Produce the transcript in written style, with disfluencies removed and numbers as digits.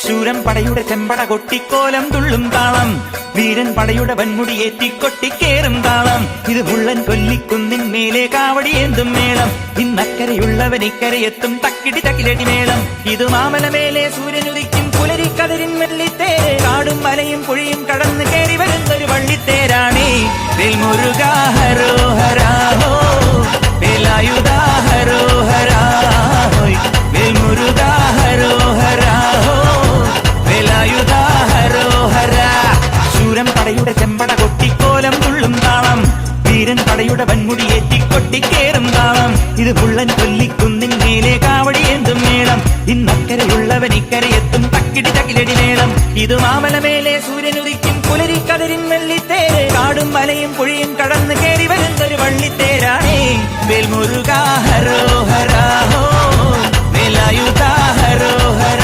ശൂരൻ പടയുടെ ചെമ്പട കൊട്ടിക്കോലം തുള്ളും താളം, വീരൻ പടയുടെ വൻമുടിയേറ്റിക്കൊട്ടിക്കേറും താളം. ഇത് മുള്ളൻ കൊല്ലിക്കുന്നിൻ മേലെ കാവടിയേന്തും മേളം, ഇന്നക്കരയുള്ളവൻ ഇക്കരയെത്തും തക്കിടി തക്കിലടി മേളം. ഇത് മാമലമേലെ സൂര്യനുദിക്കും പുലരിക്കതിരിൻ വെള്ളിത്തേര്, കാടും മലയും പുഴയും കടന്ന് കയറി വരുന്നൊരു വള്ളിത്തേരാണേ. വേൽമുരുകാ ഹരോഹരാ ഹോ, വേലായുധാ ഹരോഹരാ ഹോയ്, വേൽമുരുകാ ഹരോഹരാ ഹോ, വേലായുധാ ഹരോഹരാ. ശൂരൻ പടയുടെ ചെമ്പട കൊട്ടിക്കോലം തുള്ളും താളം, വീരൻ പടയുടെ വൻമുടിയേറ്റിക്കൊട്ടിക്കേറും താളം. ഇത് മുള്ളൻ കൊല്ലിക്കുന്നിൻ മേലെ കാവടിയേന്തും മേളം, ഇന്നക്കരയുള്ളവൻ ഇക്കരയെത്തും തക്കിടി തകിലടി മേളം. ഇത് മാമലമേലെ സൂര്യനുദിക്കും പുലരിക്കതിരിൻ വെള്ളിത്തേര്, കാടും മലയും പുഴയും കടന്ന് കയറി വരുന്നൊരു വള്ളിത്തേരാണേ. വേൽമുരുകാ ഹരോഹര